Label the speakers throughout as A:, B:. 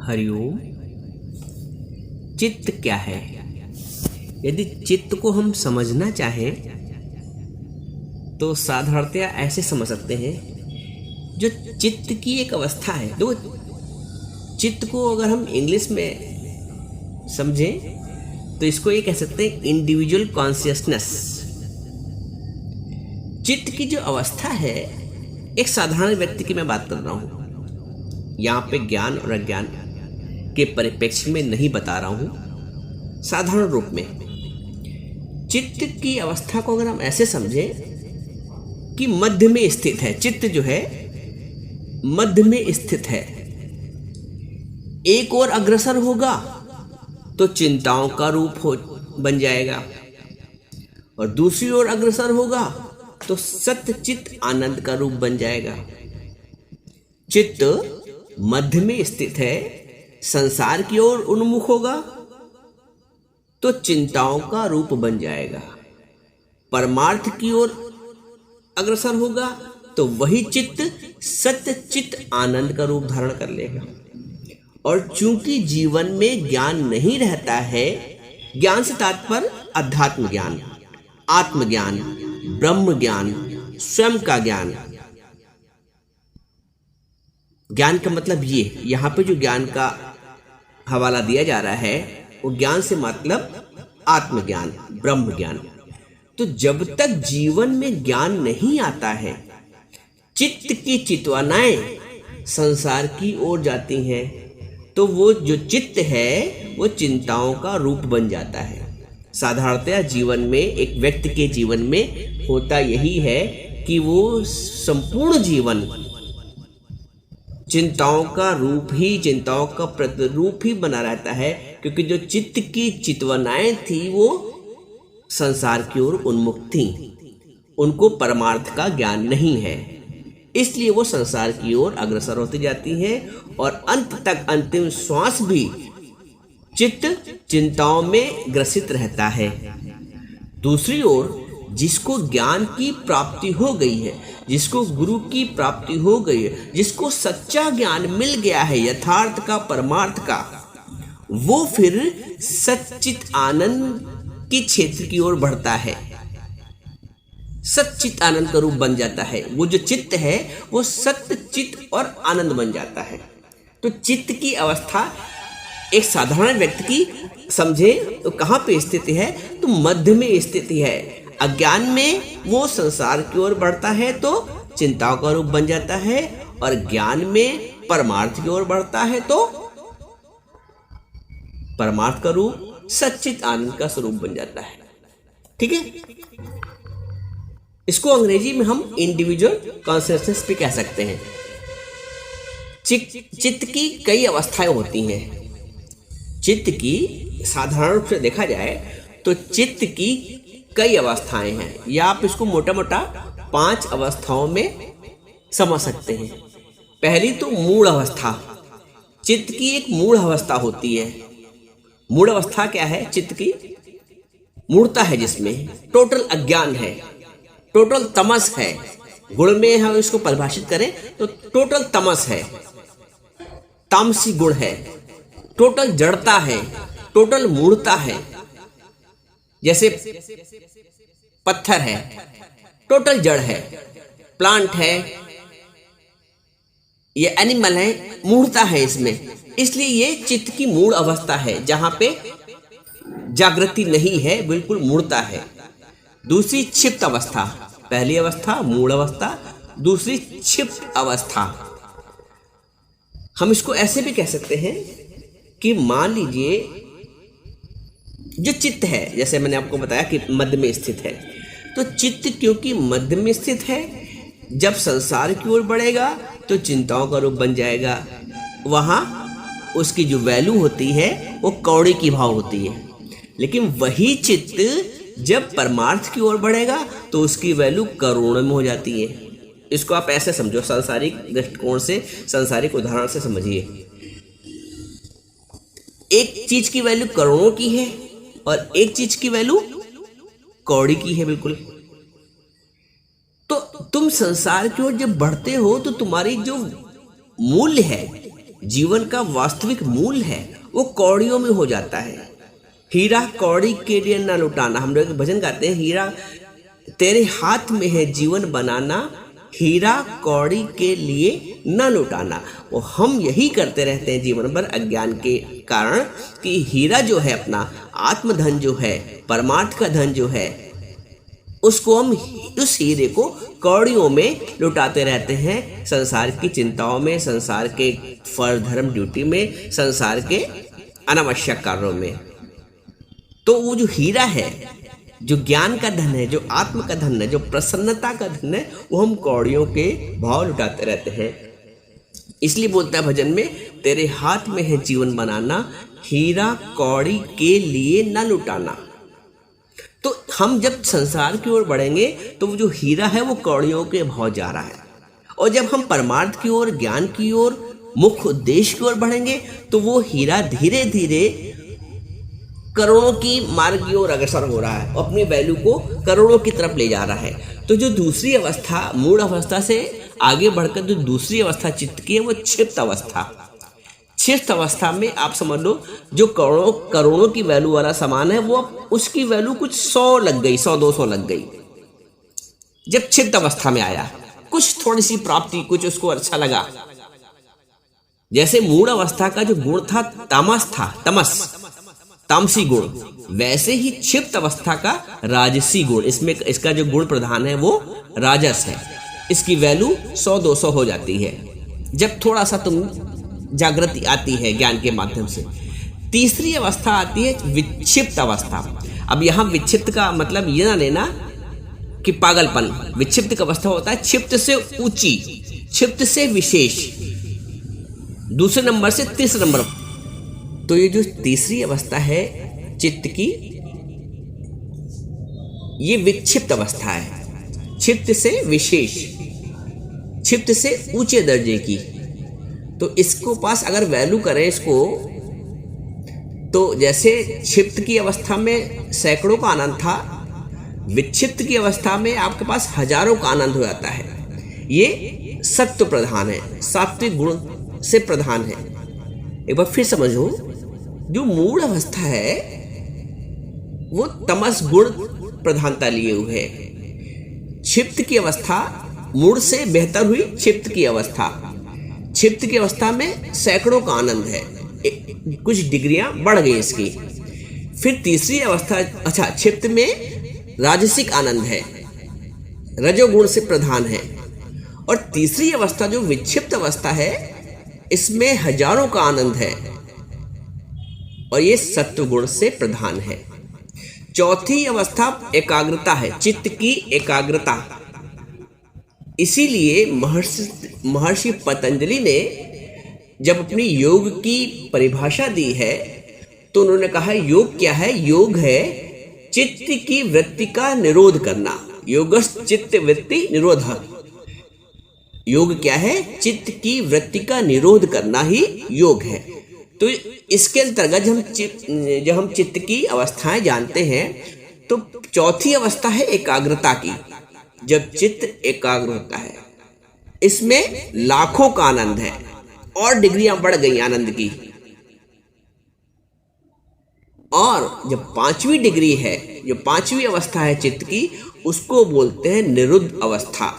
A: हरिओम। चित्त क्या है? यदि चित्त को हम समझना चाहें तो साधारणतया ऐसे समझ सकते हैं, जो चित्त की एक अवस्था है। दो चित्त को अगर हम इंग्लिश में समझें तो इसको ये कह सकते हैं इंडिविजुअल कॉन्शियसनेस। चित्त की जो अवस्था है, एक साधारण व्यक्ति की मैं बात कर रहा हूँ, यहाँ पे ज्ञान और अज्ञान के परिप्रेक्ष्य में नहीं बता रहा हूँ, साधारण रूप में चित्त की अवस्था को अगर हम ऐसे समझें कि मध्य में स्थित है। चित्त जो है मध्य में स्थित है। एक और अग्रसर होगा तो चिंताओं का रूप बन जाएगा, और दूसरी ओर अग्रसर होगा तो सत्य चित्त आनंद का रूप बन जाएगा। चित्त मध्य में स्थित है, संसार की ओर उन्मुख होगा तो चिंताओं का रूप बन जाएगा। परमार्थ की ओर अग्रसर होगा तो वही चित्त सत्य चित्त आनंद का रूप धारण कर लेगा। और चूंकि जीवन में ज्ञान नहीं रहता है, ज्ञान से तात्पर्य अध्यात्म ज्ञान, आत्मज्ञान, ब्रह्म ज्ञान, स्वयं का ज्ञान। ज्ञान का मतलब ये, यहाँ पे जो ज्ञान का हवाला दिया जा रहा है वो ज्ञान से मतलब आत्मज्ञान, ब्रह्म ज्ञान। तो जब तक जीवन में ज्ञान नहीं आता है, चित्त की चितवनाएं संसार की ओर जाती हैं, तो वो जो चित्त है वो चिंताओं का रूप बन जाता है। साधारणतया जीवन में, एक व्यक्ति के जीवन में होता यही है कि वो संपूर्ण जीवन चिंताओं का रूप ही, चिंताओं का प्रतिरूप ही बना रहता है, क्योंकि जो चित्त की चितवनाएं थी वो संसार की ओर उन्मुख थी, उनको परमार्थ का ज्ञान नहीं है, इसलिए वो संसार की ओर अग्रसर होती जाती है और अंत तक, अंतिम श्वास भी चित्त चिंताओं में ग्रसित रहता है। दूसरी ओर जिसको ज्ञान की प्राप्ति हो गई है, जिसको गुरु की प्राप्ति हो गई है, जिसको सच्चा ज्ञान मिल गया है यथार्थ का, परमार्थ का, वो फिर सच्चित आनंद के क्षेत्र की ओर बढ़ता है, सच्चित आनंद का रूप बन जाता है। वो जो चित्त है वो सत्य चित्त और आनंद बन जाता है। तो चित्त की अवस्था एक साधारण व्यक्ति की समझे तो कहाँ पे स्थिति है? तो मध्य में स्थिति है। अज्ञान में वो संसार की ओर बढ़ता है तो चिंताओं का रूप बन जाता है, और ज्ञान में परमार्थ की ओर बढ़ता है तो परमार्थ का रूप सच्चित आनंद का स्वरूप बन जाता है। ठीक है, इसको अंग्रेजी में हम इंडिविजुअल कॉन्शियसनेस भी कह सकते हैं। चित्त की कई अवस्थाएं होती हैं। चित्त की साधारण रूप से देखा जाए तो चित्त की कई अवस्थाएं हैं, या आप इसको मोटा मोटा 5 अवस्थाओं में समझ सकते हैं। पहली तो मूढ़ अवस्था। चित्त की एक मूढ़ अवस्था होती है। मूढ़ अवस्था क्या है? चित्त की मूढ़ता है, जिसमें टोटल अज्ञान है, टोटल तमस है। गुण में हम इसको परिभाषित करें तो टोटल तमस है, तामसी गुण है, टोटल जड़ता है, टोटल मूढ़ता है। जैसे पत्थर है, टोटल जड़ है, प्लांट है, ये एनिमल है, मूढ़ता है इसमें, इसलिए ये चित्त की मूढ़ अवस्था है, जहां पे जागृति नहीं है, बिल्कुल मूढ़ता है। दूसरी क्षिप्त अवस्था। पहली अवस्था मूढ़ अवस्था, दूसरी क्षिप्त अवस्था। हम इसको ऐसे भी कह सकते हैं कि मान लीजिए जो चित्त है, जैसे मैंने आपको बताया कि मध्य में स्थित है, तो चित्त क्योंकि मध्य में स्थित है, जब संसार की ओर बढ़ेगा तो चिंताओं का रूप बन जाएगा। वहाँ उसकी जो वैल्यू होती है वो कौड़ी की भाव होती है। लेकिन वही चित्त जब परमार्थ की ओर बढ़ेगा तो उसकी वैल्यू करोड़ों में हो जाती है। इसको आप ऐसे समझो, सांसारिक दृष्टिकोण से, सांसारिक उदाहरण से समझिए। एक चीज की वैल्यू करोड़ों की है और एक चीज की वैल्यू कौड़ी की है, बिल्कुल। तो तुम संसार की ओर जब बढ़ते हो तो तुम्हारी जो मूल्य है जीवन का वास्तविक मूल है वो कौड़ियों में हो जाता है। हीरा कौड़ी के लिए न लुटाना, हम लोग भजन गाते हैं, हीरा तेरे हाथ में है जीवन बनाना, हीरा कौड़ी के लिए न लुटाना। वो हम यही करते रहते हैं जीवन भर अज्ञान के कारण कि हीरा जो है अपना आत्मधन जो है, परमार्थ का धन जो है, उसको हम उस हीरे को कौड़ियों में लुटाते रहते हैं, संसार की चिंताओं में, संसार के फर्ज धर्म ड्यूटी में, संसार के अनावश्यक कार्यों में। तो वो जो हीरा है, जो ज्ञान का धन है, जो आत्म का धन है, जो प्रसन्नता का धन है, वो हम कौड़ियों के भाव लुटाते रहते हैं। इसलिए बोलता है भजन में, तेरे हाथ में है जीवन बनाना, हीरा कौड़ी के लिए न लुटाना। तो हम जब संसार की ओर बढ़ेंगे तो वो जो हीरा है वो कौड़ियों के भाव जा रहा है, और जब हम परमार्थ की ओर, ज्ञान की ओर, मुख्य उद्देश्य की ओर बढ़ेंगे तो वो हीरा धीरे धीरे करोड़ों की मार्ग की ओर अग्रसर हो रहा है, अपनी वैल्यू को करोड़ों की तरफ ले जा रहा है। तो जो दूसरी अवस्था, मूल अवस्था से आगे बढ़कर जो दूसरी अवस्था चित्त की है वो क्षिप्त अवस्था। क्षिप्त अवस्था में आप समझ लो जो करोड़ों की वैल्यू वाला सामान है वो उसकी वैल्यू कुछ 100 लग गई, 100-200 लग गई। जब क्षिप्त अवस्था में आया, कुछ थोड़ी सी प्राप्ति, कुछ उसको अच्छा लगा। जैसे मूल अवस्था का जो गुण था तामस था, तामसी गुण, वैसे ही क्षिप्त अवस्था का राजसी गुण, इसमें इसका जो गुण प्रधान है वो राजस है। इसकी वैल्यू 100-200 हो जाती है जब थोड़ा सा तुम जागृति आती है ज्ञान के माध्यम से। तीसरी अवस्था आती है विक्षिप्त अवस्था। अब यहाँ विक्षिप्त का मतलब ये ना लेना कि पागलपन। विक्षिप्त का अवस्था होता है क्षिप्त से ऊंची, क्षिप्त से विशेष, दूसरे नंबर से तीसरे नंबर। तो ये जो तीसरी अवस्था है चित्त की, ये विक्षिप्त अवस्था है, क्षिप्त से विशेष, क्षिप्त से ऊंचे दर्जे की। तो इसको पास अगर वैल्यू करें इसको, तो जैसे क्षिप्त की अवस्था में सैकड़ों का आनंद था, विक्षिप्त की अवस्था में आपके पास हजारों का आनंद हो जाता है। ये सत्व प्रधान है, सात्विक गुण से प्रधान है। एक बार फिर समझो, जो मूल अवस्था है वो तमस गुण प्रधानता लिए हुए है। क्षिप्त की अवस्था मूल से बेहतर हुई क्षिप्त की अवस्था। क्षिप्त की अवस्था में सैकड़ों का आनंद है, कुछ डिग्रियां बढ़ गई इसकी। फिर तीसरी अवस्था, अच्छा, क्षिप्त में राजसिक आनंद है, रजोगुण से प्रधान है। और तीसरी अवस्था जो विक्षिप्त अवस्था है, इसमें हजारों का आनंद है और ये सत्व गुण से प्रधान है। चौथी अवस्था एकाग्रता है, चित्त की एकाग्रता। इसीलिए महर्षि पतंजलि ने जब अपनी योग की परिभाषा दी है तो उन्होंने कहा योग क्या है? योग है चित्त की वृत्ति का निरोध करना। योगस् चित्त वृत्ति निरोध। योग क्या है? चित्त की वृत्ति का निरोध करना ही योग है। तो इसके अंतर्गत जब हम चित्त की अवस्थाएं जानते हैं तो चौथी अवस्था है एकाग्रता की। जब चित्त एकाग्र होता है, इसमें लाखों का आनंद है और डिग्रियां बढ़ गई आनंद की। और जब पांचवी डिग्री है, जो पांचवी अवस्था है चित्त की, उसको बोलते हैं निरुद्ध अवस्था।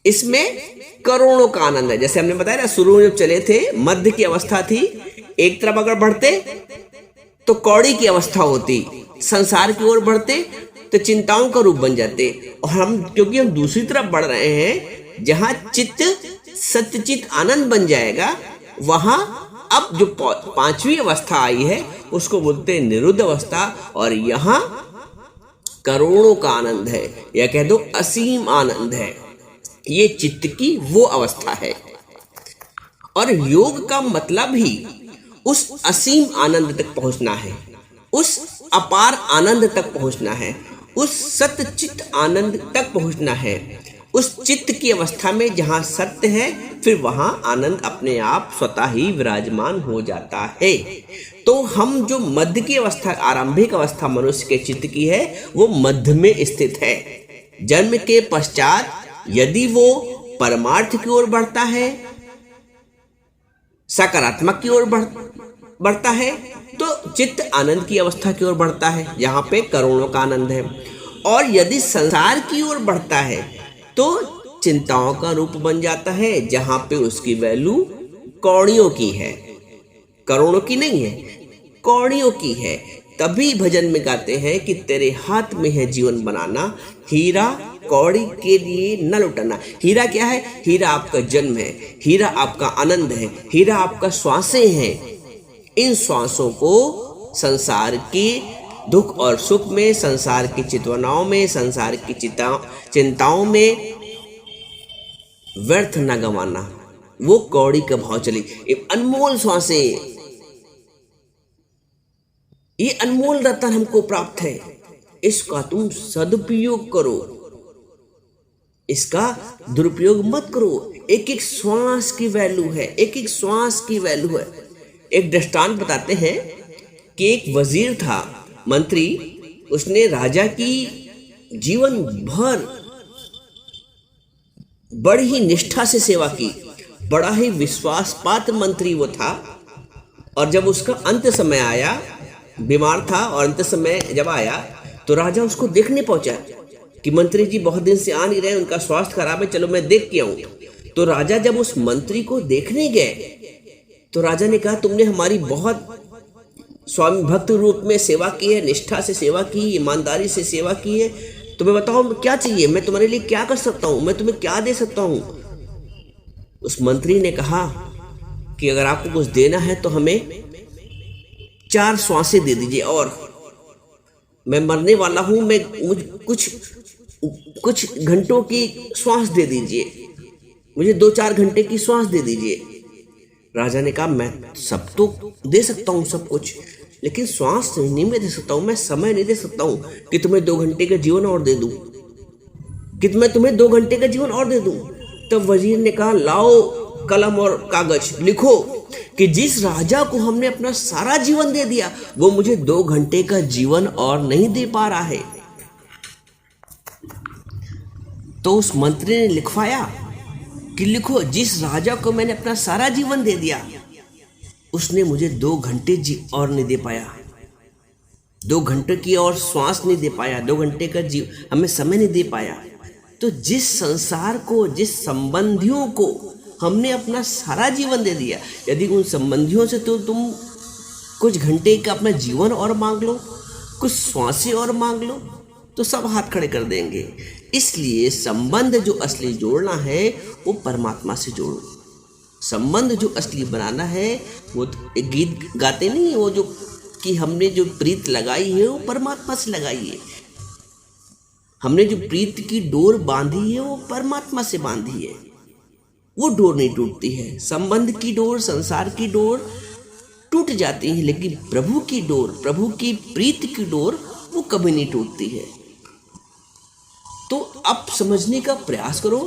A: इसमें करोड़ों का आनंद है। जैसे हमने बताया ना, शुरू में जब चले थे मध्य की अवस्था थी, एक तरफ अगर बढ़ते तो कौड़ी की अवस्था होती, संसार की ओर बढ़ते तो चिंताओं का रूप बन जाते। और क्योंकि हम दूसरी तरफ बढ़ रहे हैं, जहां चित्त सत्यचित आनंद बन जाएगा, वहां अब जो पांचवी अवस्था आई है उसको बोलते हैं निरुद्ध अवस्था। और यहां करोड़ों का आनंद है, या कह दो असीम आनंद है। ये चित्त की वो अवस्था है। और योग का मतलब ही उस असीम आनंद तक पहुंचना है, उस अपार आनंद तक पहुंचना है, उस सत्यचित आनंद तक पहुंचना है। उस चित्त की अवस्था में जहां सत्य है, फिर वहां आनंद अपने आप स्वतः ही विराजमान हो जाता है। तो हम जो मध्य की अवस्था, आरंभिक अवस्था मनुष्य के चित्त की है, वो मध्य में स्थित है। जन्म के पश्चात यदि वो परमार्थ की ओर बढ़ता है सकारात्मक की ओर बढ़ता है तो चित्त आनंद की अवस्था की ओर बढ़ता है, जहाँ पे करोड़ों का आनंद है। और यदि संसार की ओर बढ़ता है तो चिंताओं का रूप बन जाता है, जहाँ पे उसकी वैल्यू कौड़ियों की है, करोड़ों की नहीं है, कौड़ियों की है। तभी भजन में गाते हैं कि तेरे हाथ में है जीवन बनाना, हीरा कौड़ी के लिए न लुटाना। हीरा क्या है? हीरा आपका जन्म है, हीरा आपका आनंद है, हीरा आपका श्वासें हैं। इन श्वासों को संसार की दुख और सुख में, संसार की चितवनाओं में, संसार की चिंताओं में व्यर्थ न गंवाना। वो कौड़ी का भाव चली। ये अनमोल श्वासें, ये अनमोल रतन हमको प्राप्त है, इसका तुम सदुपयोग करो, इसका दुरुपयोग मत करो। एक एक श्वास की वैल्यू है, एक एक श्वास की वैल्यू है। एक दृष्टांत बताते हैं कि एक वजीर था, मंत्री, उसने राजा की जीवन भर बड़ी ही निष्ठा से सेवा की, बड़ा ही विश्वास पात्र मंत्री वो था। और जब उसका अंत समय आया, बीमार था और अंत समय जब आया तो राजा उसको देखने पहुंचा कि मंत्री जी बहुत दिन से आ नहीं रहे, उनका स्वास्थ्य खराब है, चलो मैं देख के आऊं। तो राजा जब उस मंत्री को देखने गए तो राजा ने कहा, तुमने हमारी बहुत स्वामी भक्त रूप में सेवा की है, निष्ठा से सेवा की, ईमानदारी से सेवा की है, तुम्हें बताओ क्या चाहिए, मैं तुम्हारे लिए क्या कर सकता हूं, मैं तुम्हें क्या दे सकता हूं। उस मंत्री ने कहा कि अगर आपको कुछ देना है तो हमें 4 श्वासें दे दीजिए, और मैं मरने वाला हूं, मुझे कुछ घंटों की श्वास दे दीजिए, मुझे 2-4 घंटे की श्वास दे दीजिए। राजा ने कहा, मैं सब तो दे सकता हूं सब कुछ, लेकिन श्वास नहीं मैं दे सकता हूं, मैं समय नहीं दे सकता हूं कि तुम्हें 2 घंटे का जीवन और दे दूं, कि मैं तुम्हें 2 घंटे का जीवन और दे दूं। तब वजीर ने कहा, लाओ कलम और कागज, लिखो कि जिस राजा को हमने अपना सारा जीवन दे दिया वो मुझे 2 घंटे का जीवन और नहीं दे पा रहा है। तो उस मंत्री ने लिखवाया कि लिखो, जिस राजा को मैंने अपना सारा जीवन दे दिया उसने मुझे 2 घंटे और नहीं दे पाया, 2 घंटे की और श्वास नहीं दे पाया, 2 घंटे का हमें समय नहीं दे पाया। तो जिस संसार को, जिस संबंधियों को हमने अपना सारा जीवन दे दिया, यदि उन संबंधियों से तो तुम कुछ घंटे का अपना जीवन और मांग लो, कुछ श्वासें और मांग लो, तो सब हाथ खड़े कर देंगे। इसलिए संबंध जो असली जोड़ना है वो परमात्मा से जोड़ो। संबंध जो असली बनाना है वो एक गीत गाते नहीं, वो जो कि हमने जो प्रीत लगाई है वो परमात्मा से लगाई है, हमने जो प्रीत की डोर बांधी है वो परमात्मा से बांधी है, वो डोर नहीं टूटती है। संबंध की डोर, संसार की डोर टूट जाती है, लेकिन प्रभु की डोर, प्रभु की प्रीत की डोर वो कभी नहीं टूटती है। तो अब समझने का प्रयास करो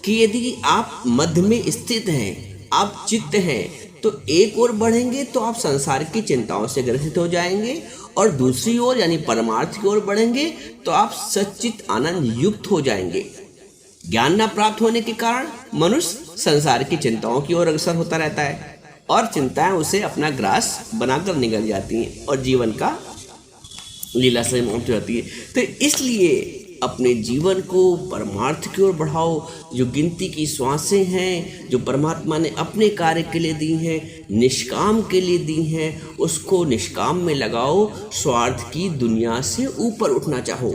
A: कि यदि आप मध्य में स्थित हैं, आप चित्त हैं, तो एक ओर बढ़ेंगे तो आप संसार की चिंताओं से ग्रसित हो जाएंगे, और दूसरी ओर यानी परमार्थ की ओर बढ़ेंगे तो आप सच्चित आनंद युक्त हो जाएंगे। ज्ञान न प्राप्त होने के कारण मनुष्य संसार की चिंताओं की ओर अग्रसर होता रहता है, और चिंताएं उसे अपना ग्रास बनाकर निकल जाती हैं और जीवन का लीला से समाप्त हो जाती है। तो इसलिए अपने जीवन को परमार्थ की ओर बढ़ाओ। जो गिनती की श्वासें हैं जो परमात्मा ने अपने कार्य के लिए दी हैं, निष्काम के लिए दी हैं, उसको निष्काम में लगाओ। स्वार्थ की दुनिया से ऊपर उठना चाहो।